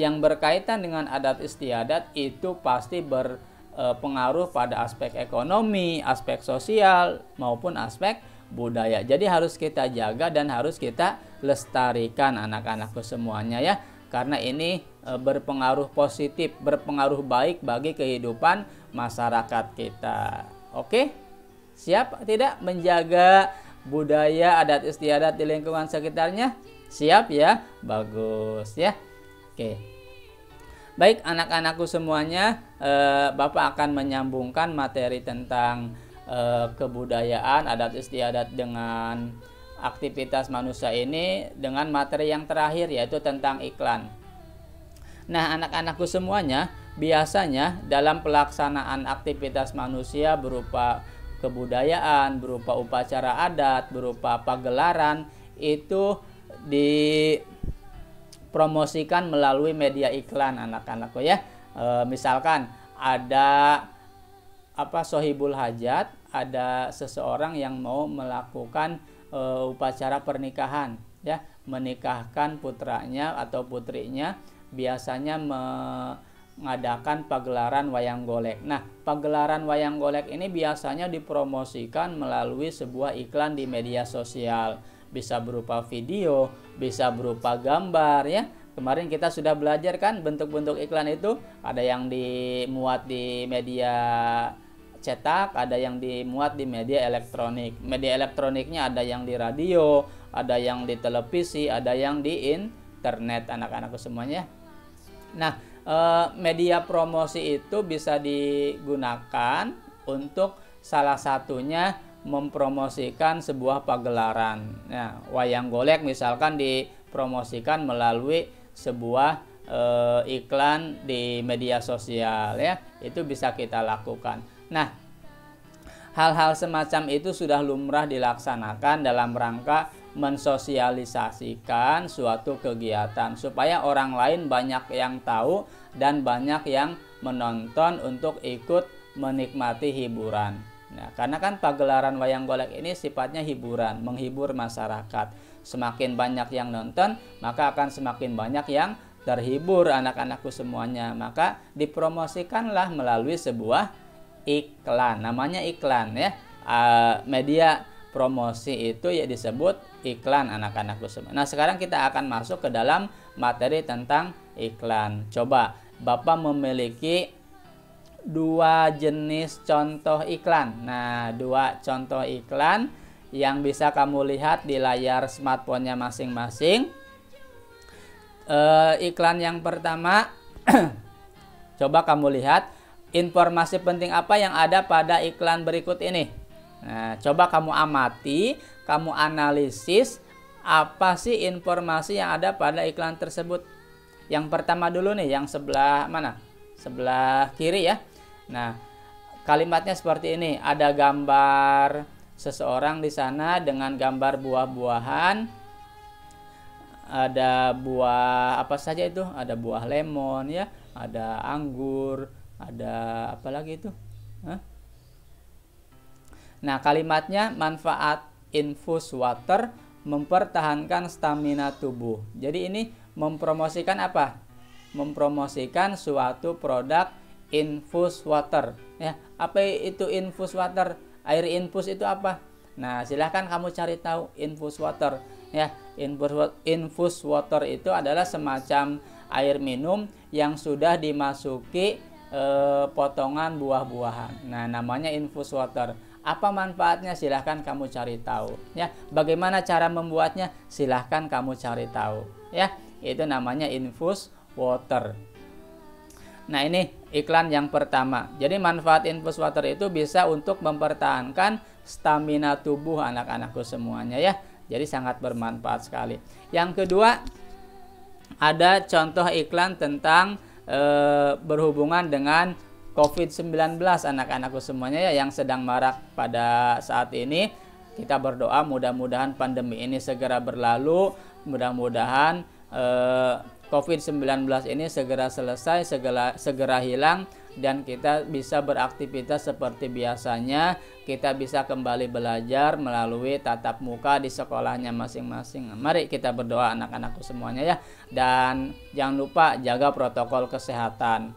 yang berkaitan dengan adat istiadat itu pasti berpengaruh pada aspek ekonomi, aspek sosial maupun aspek budaya. Jadi harus kita jaga dan harus kita lestarikan anak-anakku semuanya ya. Karena ini berpengaruh positif, berpengaruh baik bagi kehidupan masyarakat kita. Oke? Siap tidak menjaga budaya adat istiadat di lingkungan sekitarnya? Siap ya? Bagus ya. Oke. Baik anak-anakku semuanya, Bapak akan menyambungkan materi tentang kebudayaan adat istiadat dengan aktivitas manusia ini dengan materi yang terakhir, yaitu tentang iklan. Nah, anak-anakku semuanya, biasanya dalam pelaksanaan aktivitas manusia berupa kebudayaan, berupa upacara adat, berupa pagelaran, itu dipromosikan melalui media iklan anak-anakku ya. Misalkan ada sohibul hajat, ada seseorang yang mau melakukan upacara pernikahan ya, menikahkan putranya atau putrinya, biasanya mengadakan pagelaran wayang golek. Nah, pagelaran wayang golek ini biasanya dipromosikan melalui sebuah iklan di media sosial. Bisa berupa video, bisa berupa gambar ya. Kemarin kita sudah belajar kan bentuk-bentuk iklan itu, ada yang dimuat di media cetak, ada yang dimuat di media elektronik. Media elektroniknya ada yang di radio, ada yang di televisi, ada yang di internet, anak-anakku semuanya. Nah, media promosi itu bisa digunakan untuk salah satunya mempromosikan sebuah pagelaran. Nah, wayang golek misalkan dipromosikan melalui sebuah iklan di media sosial ya, itu bisa kita lakukan. Nah, hal-hal semacam itu sudah lumrah dilaksanakan dalam rangka mensosialisasikan suatu kegiatan supaya orang lain banyak yang tahu dan banyak yang menonton untuk ikut menikmati hiburan. Nah, karena kan pagelaran wayang golek ini sifatnya hiburan, menghibur masyarakat. Semakin banyak yang nonton, maka akan semakin banyak yang terhibur anak-anakku semuanya. Maka dipromosikanlah melalui sebuah iklan, namanya iklan ya. Media promosi itu ya disebut iklan anak-anakku semua. Nah, sekarang kita akan masuk ke dalam materi tentang iklan. Coba Bapak memiliki dua jenis contoh iklan. Nah, dua contoh iklan yang bisa kamu lihat di layar smartphone-nya masing-masing. Iklan yang pertama coba kamu lihat informasi penting apa yang ada pada iklan berikut ini. Nah, coba kamu amati, kamu analisis apa sih informasi yang ada pada iklan tersebut. Yang pertama dulu nih, yang sebelah mana? Sebelah kiri ya. Nah, kalimatnya seperti ini. Ada gambar seseorang di sana dengan gambar buah-buahan. Ada buah apa saja itu? Ada buah lemon ya, ada anggur, ada apa lagi itu? Nah, kalimatnya manfaat infus water mempertahankan stamina tubuh. Jadi ini mempromosikan apa? Mempromosikan suatu produk infus water. Ya, apa itu infus water? Air infus itu apa? Nah, silahkan kamu cari tahu infus water. Ya, infus water itu adalah semacam air minum yang sudah dimasuki potongan buah-buahan. Nah, namanya infus water. Apa manfaatnya? Silahkan kamu cari tahu ya. Bagaimana cara membuatnya? Silahkan kamu cari tahu ya. Itu namanya infus water. Nah, ini iklan yang pertama. Jadi manfaat infus water itu bisa untuk mempertahankan stamina tubuh anak-anakku semuanya ya. Jadi sangat bermanfaat sekali. Yang kedua, ada contoh iklan tentang berhubungan dengan COVID-19 anak-anakku semuanya ya, yang sedang marak pada saat ini. Kita berdoa mudah-mudahan pandemi ini segera berlalu, mudah-mudahan COVID-19 ini segera selesai, segera hilang, dan kita bisa beraktivitas seperti biasanya. Kita bisa kembali belajar melalui tatap muka di sekolahnya masing-masing. Mari kita berdoa anak-anakku semuanya ya. Dan jangan lupa jaga protokol kesehatan.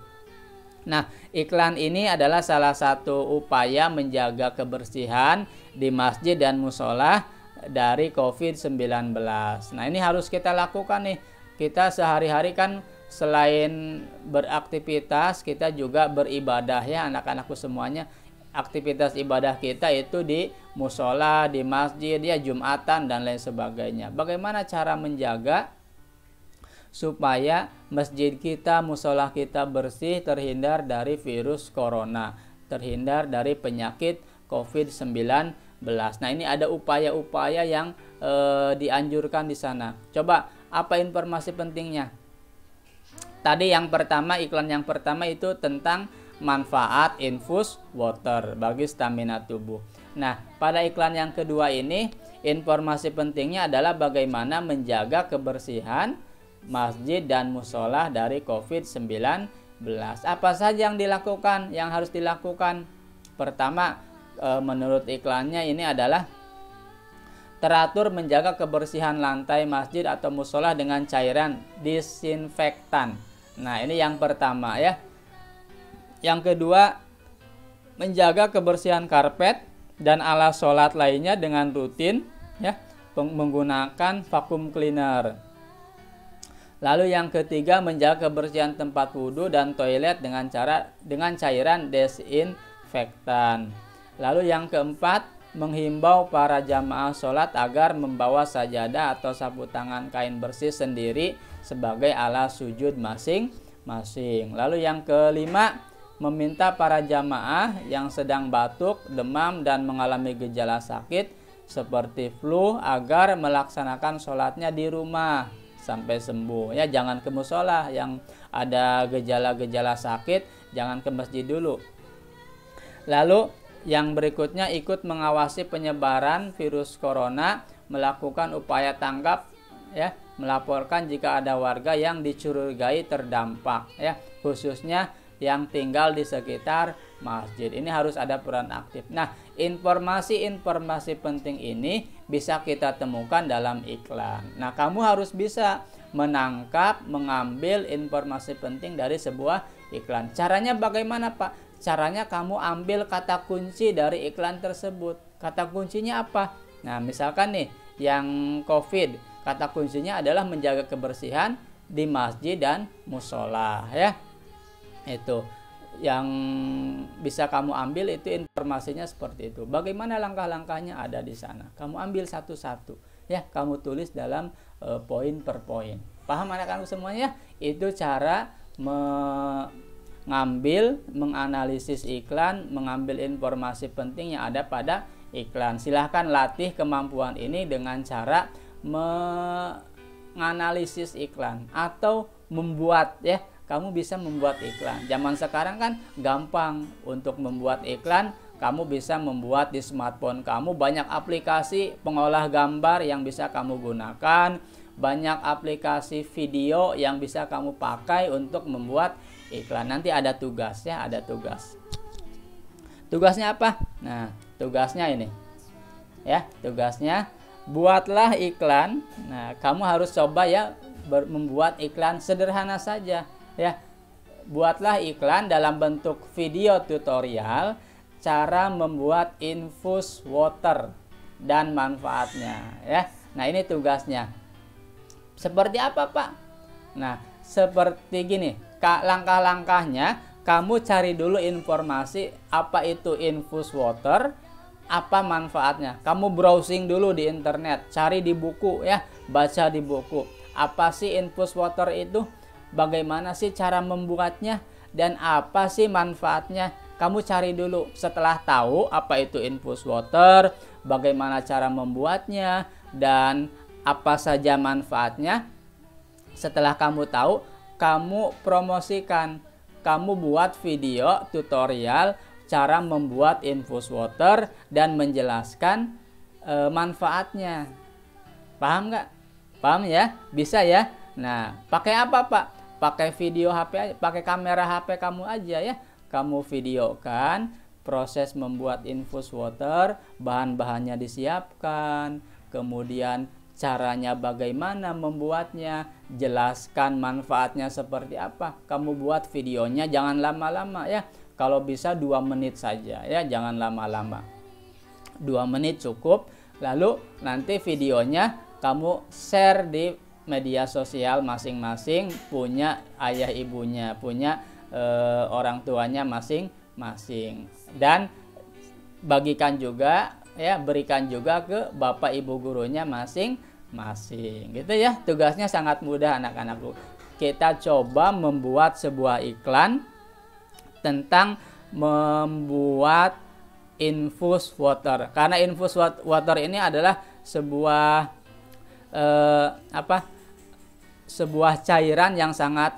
Nah, iklan ini adalah salah satu upaya menjaga kebersihan di masjid dan musola dari COVID-19. Nah, ini harus kita lakukan nih. Kita sehari-hari kan selain beraktivitas, kita juga beribadah ya anak-anakku semuanya. Aktivitas ibadah kita itu di musola, di masjid, ya Jumatan dan lain sebagainya. Bagaimana cara menjaga supaya masjid kita, musola kita bersih, terhindar dari virus corona, terhindar dari penyakit COVID-19. Nah, ini ada upaya-upaya yang dianjurkan di sana. Coba, apa informasi pentingnya? Tadi yang pertama, iklan yang pertama itu tentang manfaat infus water bagi stamina tubuh. Nah, pada iklan yang kedua ini, informasi pentingnya adalah bagaimana menjaga kebersihan masjid dan musola dari COVID-19. Apa saja yang dilakukan, yang harus dilakukan? Pertama, menurut iklannya ini adalah Teratur menjaga kebersihan lantai masjid atau musola dengan cairan disinfektan. Nah, ini yang pertama ya. Yang kedua, menjaga kebersihan karpet dan alat sholat lainnya dengan rutin ya, menggunakan vacuum cleaner. Lalu yang ketiga, menjaga kebersihan tempat wudhu dan toilet dengan cairan desinfektan. Lalu yang keempat, menghimbau para jamaah sholat agar membawa sajadah atau sapu tangan kain bersih sendiri sebagai alat sujud masing-masing. Lalu yang kelima, meminta para jamaah yang sedang batuk, demam, dan mengalami gejala sakit seperti flu agar melaksanakan sholatnya di rumah sampai sembuh. Ya, jangan ke musola yang ada gejala-gejala sakit, jangan ke masjid dulu. Lalu yang berikutnya, ikut mengawasi penyebaran virus corona, melakukan upaya tanggap ya, melaporkan jika ada warga yang dicurigai terdampak ya, khususnya yang tinggal di sekitar masjid. Ini harus ada peran aktif. Nah, informasi-informasi penting ini bisa kita temukan dalam iklan. Nah, kamu harus bisa menangkap, mengambil informasi penting dari sebuah iklan. Caranya bagaimana, Pak? Caranya kamu ambil kata kunci dari iklan tersebut. Kata kuncinya apa? Nah, misalkan nih yang COVID, kata kuncinya adalah menjaga kebersihan di masjid dan musola ya. Itu yang bisa kamu ambil, itu informasinya seperti itu. Bagaimana langkah-langkahnya ada di sana. Kamu ambil satu-satu ya, kamu tulis dalam poin per poin. Paham anak-anak semuanya? Itu cara menganalisis iklan, mengambil informasi penting yang ada pada iklan. Silahkan latih kemampuan ini dengan cara menganalisis iklan atau membuat ya. Kamu bisa membuat iklan. Zaman sekarang kan gampang untuk membuat iklan. Kamu bisa membuat di smartphone kamu, banyak aplikasi pengolah gambar yang bisa kamu gunakan, banyak aplikasi video yang bisa kamu pakai untuk membuat iklan. Nanti ada tugas ya, ada tugas. Tugasnya apa? Nah, tugasnya ini. Ya, tugasnya buatlah iklan. Nah, kamu harus coba ya membuat iklan sederhana saja ya. Buatlah iklan dalam bentuk video tutorial cara membuat infus water dan manfaatnya ya. Nah, ini tugasnya. Seperti apa, Pak? Nah, seperti gini. Langkah-langkahnya, kamu cari dulu informasi apa itu infus water, apa manfaatnya. Kamu browsing dulu di internet, cari di buku ya, baca di buku. Apa sih infus water itu? Bagaimana sih cara membuatnya? Dan apa sih manfaatnya? Kamu cari dulu. Setelah tahu apa itu infus water, bagaimana cara membuatnya, dan apa saja manfaatnya, setelah kamu tahu, kamu promosikan. Kamu buat video tutorial cara membuat infus water dan menjelaskan manfaatnya. Paham nggak? Paham ya? Bisa ya? Nah, pakai apa, Pak? Pakai video HP aja, pakai kamera HP kamu aja ya. Kamu videokan proses membuat infus water, bahan-bahannya disiapkan, kemudian caranya bagaimana membuatnya, jelaskan manfaatnya seperti apa. Kamu buat videonya jangan lama-lama ya. Kalau bisa 2 menit saja ya, jangan lama-lama. 2 menit cukup. Lalu nanti videonya kamu share di media sosial masing-masing, punya ayah ibunya, punya orang tuanya masing-masing, dan bagikan juga ya, berikan juga ke bapak ibu gurunya masing-masing gitu ya. Tugasnya sangat mudah anak-anakku. Kita coba membuat sebuah iklan tentang membuat infus water, karena infus water ini adalah sebuah sebuah cairan yang sangat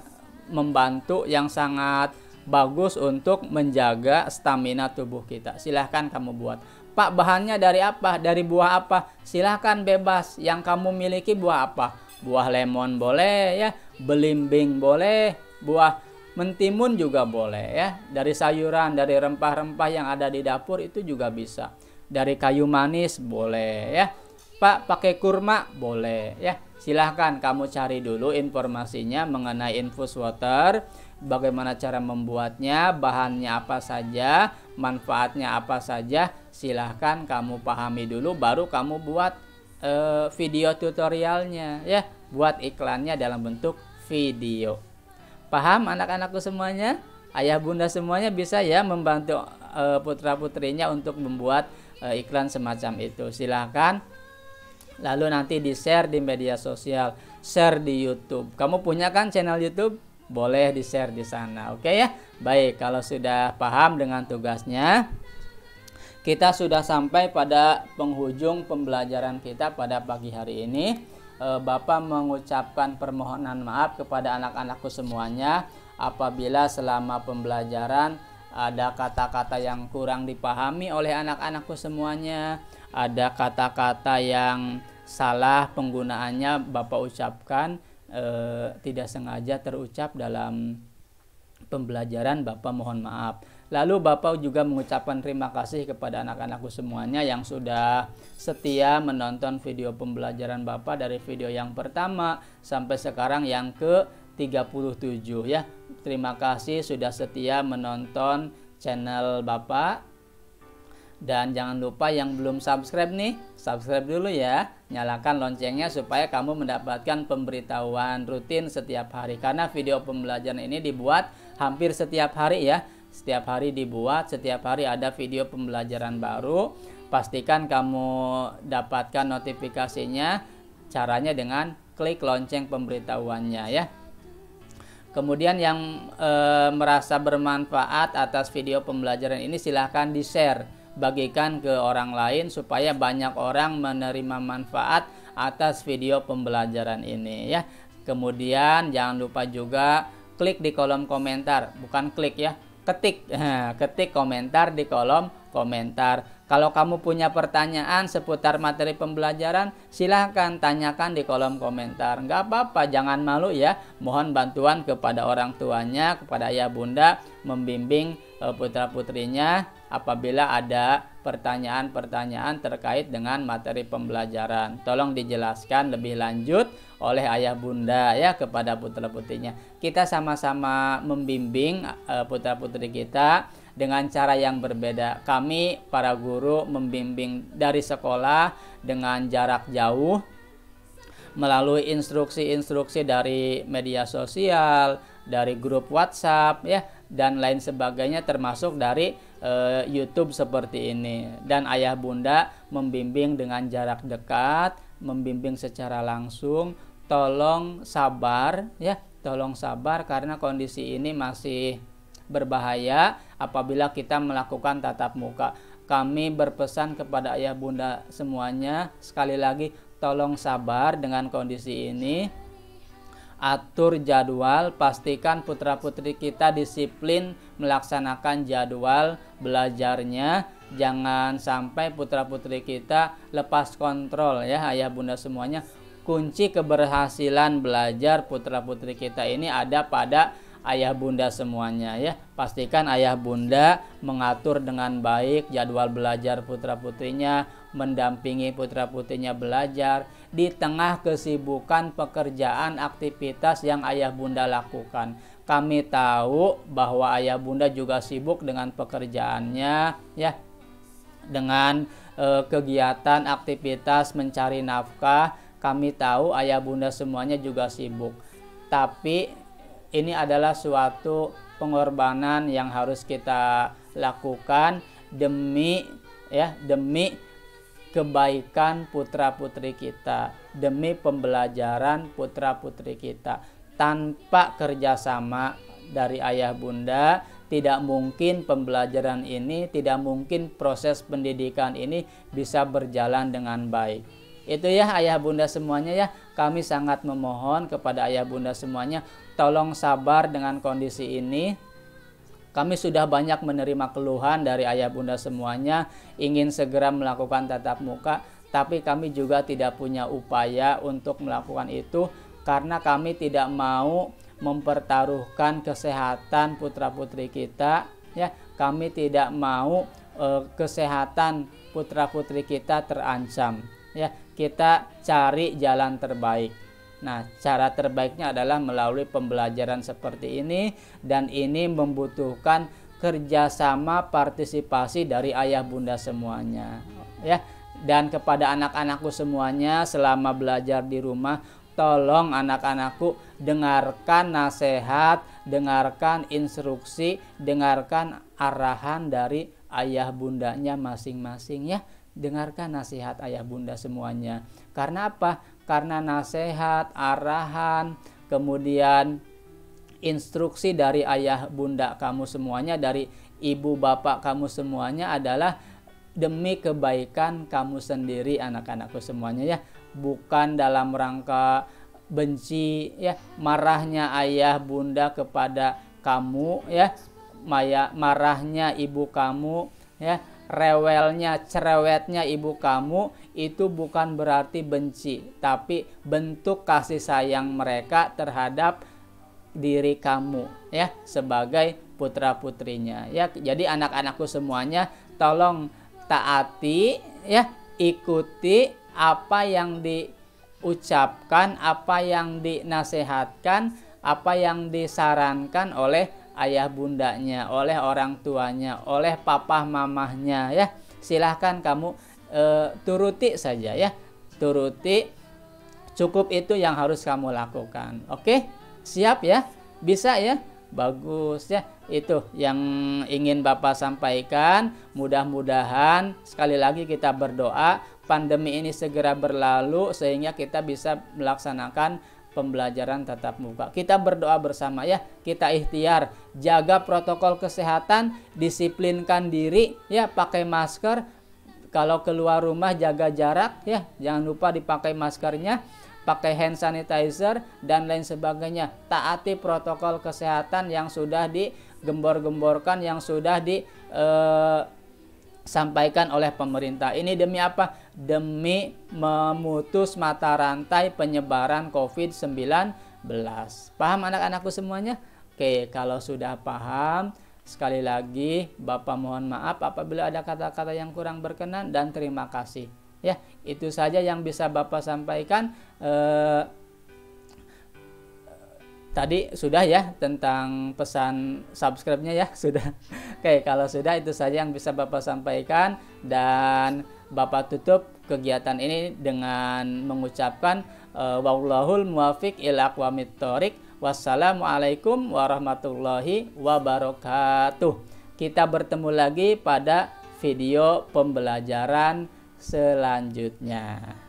membantu, yang sangat bagus untuk menjaga stamina tubuh kita. Silahkan kamu buat. Pak, bahannya dari apa? Dari buah apa? Silahkan bebas. Yang kamu miliki buah apa? Buah lemon boleh ya, belimbing boleh, buah mentimun juga boleh ya. Dari sayuran, dari rempah-rempah yang ada di dapur itu juga bisa. Dari kayu manis boleh ya. Pak, pakai kurma? Boleh ya. Silahkan kamu cari dulu informasinya mengenai infus water, bagaimana cara membuatnya, bahannya apa saja, manfaatnya apa saja. Silahkan kamu pahami dulu, baru kamu buat video tutorialnya ya. Buat iklannya dalam bentuk video. Paham anak-anakku semuanya? Ayah bunda semuanya bisa ya membantu putra-putrinya untuk membuat iklan semacam itu. Silahkan. Lalu nanti di-share di media sosial, share di YouTube. Kamu punya kan channel YouTube? Boleh di-share di sana. Oke ya? Baik, kalau sudah paham dengan tugasnya, kita sudah sampai pada penghujung pembelajaran kita pada pagi hari ini. Bapak mengucapkan permohonan maaf kepada anak-anakku semuanya apabila selama pembelajaran ada kata-kata yang kurang dipahami oleh anak-anakku semuanya, ada kata-kata yang salah penggunaannya Bapak ucapkan tidak sengaja terucap dalam pembelajaran, Bapak mohon maaf. Lalu Bapak juga mengucapkan terima kasih kepada anak-anakku semuanya yang sudah setia menonton video pembelajaran Bapak dari video yang pertama sampai sekarang yang ke-37 ya. Terima kasih sudah setia menonton channel Bapak. Dan jangan lupa yang belum subscribe nih, subscribe dulu ya. Nyalakan loncengnya supaya kamu mendapatkan pemberitahuan rutin setiap hari. Karena video pembelajaran ini dibuat hampir setiap hari ya. Setiap hari dibuat, setiap hari ada video pembelajaran baru. Pastikan kamu dapatkan notifikasinya. Caranya dengan klik lonceng pemberitahuannya ya. Kemudian yang merasa bermanfaat atas video pembelajaran ini silahkan di-share, bagikan ke orang lain supaya banyak orang menerima manfaat atas video pembelajaran ini ya. Kemudian jangan lupa juga klik di kolom komentar, bukan klik ya, ketik komentar di kolom komentar. Kalau kamu punya pertanyaan seputar materi pembelajaran, silahkan tanyakan di kolom komentar. Nggak apa-apa, jangan malu ya. Mohon bantuan kepada orang tuanya, kepada ayah bunda, membimbing putra-putrinya apabila ada pertanyaan-pertanyaan terkait dengan materi pembelajaran. Tolong dijelaskan lebih lanjut oleh ayah bunda ya kepada putra-putrinya. Kita sama-sama membimbing putra-putri kita dengan cara yang berbeda. Kami para guru membimbing dari sekolah dengan jarak jauh melalui instruksi-instruksi dari media sosial, dari grup WhatsApp ya dan lain sebagainya, termasuk dari YouTube seperti ini. Dan ayah bunda membimbing dengan jarak dekat, membimbing secara langsung. Tolong sabar ya, tolong sabar karena kondisi ini masih berbahaya apabila kita melakukan tatap muka. Kami berpesan kepada ayah bunda semuanya, sekali lagi tolong sabar dengan kondisi ini. Atur jadwal, pastikan putra-putri kita disiplin melaksanakan jadwal belajarnya. Jangan sampai putra-putri kita lepas kontrol ya ayah bunda semuanya. Kunci keberhasilan belajar putra-putri kita ini ada pada ayah bunda semuanya ya. Pastikan ayah bunda mengatur dengan baik jadwal belajar putra-putrinya, mendampingi putra-putrinya belajar di tengah kesibukan pekerjaan aktivitas yang ayah bunda lakukan. Kami tahu bahwa ayah bunda juga sibuk dengan pekerjaannya ya, dengan kegiatan aktivitas mencari nafkah. Kami tahu ayah bunda semuanya juga sibuk, tapi ini adalah suatu pengorbanan yang harus kita lakukan demi kebaikan putra-putri kita, demi pembelajaran putra-putri kita. Tanpa kerjasama dari ayah bunda, tidak mungkin pembelajaran ini, tidak mungkin proses pendidikan ini bisa berjalan dengan baik. Itu ya ayah bunda semuanya ya. Kami sangat memohon kepada ayah bunda semuanya, tolong sabar dengan kondisi ini. Kami sudah banyak menerima keluhan dari ayah bunda semuanya, ingin segera melakukan tatap muka, tapi kami juga tidak punya upaya untuk melakukan itu karena kami tidak mau mempertaruhkan kesehatan putra-putri kita ya. Kami tidak mau kesehatan putra-putri kita terancam ya, kita cari jalan terbaik. Nah, cara terbaiknya adalah melalui pembelajaran seperti ini, dan ini membutuhkan kerjasama partisipasi dari ayah bunda semuanya, ya. Dan kepada anak-anakku semuanya, selama belajar di rumah, tolong anak-anakku dengarkan nasihat, dengarkan instruksi, dengarkan arahan dari ayah bundanya masing-masing, ya. Dengarkan nasihat ayah bunda semuanya. Karena apa? Karena nasihat, arahan, kemudian instruksi dari ayah bunda kamu semuanya, dari ibu bapak kamu semuanya adalah demi kebaikan kamu sendiri, anak-anakku semuanya, ya. Bukan dalam rangka benci, ya, marahnya ayah bunda kepada kamu, ya, marahnya ibu kamu, ya, rewelnya, cerewetnya ibu kamu, itu bukan berarti benci, tapi bentuk kasih sayang mereka terhadap diri kamu, ya, sebagai putra-putrinya, ya. Jadi anak-anakku semuanya, tolong taati, ya, ikuti apa yang diucapkan, apa yang dinasehatkan, apa yang disarankan oleh ayah bundanya, oleh orang tuanya, oleh papa mamahnya, ya. Silahkan kamu turuti saja, ya. Turuti, cukup itu yang harus kamu lakukan. Oke? Siap, ya? Bisa, ya? Bagus, ya. Itu yang ingin Bapak sampaikan. Mudah-mudahan sekali lagi kita berdoa pandemi ini segera berlalu sehingga kita bisa melaksanakan pembelajaran tatap muka. Kita berdoa bersama, ya. Kita ikhtiar jaga protokol kesehatan, disiplinkan diri, ya, pakai masker. Kalau keluar rumah jaga jarak, ya. Jangan lupa dipakai maskernya, pakai hand sanitizer dan lain sebagainya. Taati protokol kesehatan yang sudah digembor-gemborkan, yang sudah disampaikan oleh pemerintah. Ini demi apa? Demi memutus mata rantai penyebaran COVID-19. Paham anak-anakku semuanya? Oke, kalau sudah paham, sekali lagi Bapak mohon maaf apabila ada kata-kata yang kurang berkenan, dan terima kasih. Ya, itu saja yang bisa Bapak sampaikan. Tadi sudah, ya, tentang pesan subscribe-nya, ya, sudah. Oke, kalau sudah itu saja yang bisa Bapak sampaikan, dan Bapak tutup kegiatan ini dengan mengucapkan wallahul muwafiq ila aqwamit thoriq. Wassalamualaikum warahmatullahi wabarakatuh. Kita bertemu lagi pada video pembelajaran selanjutnya.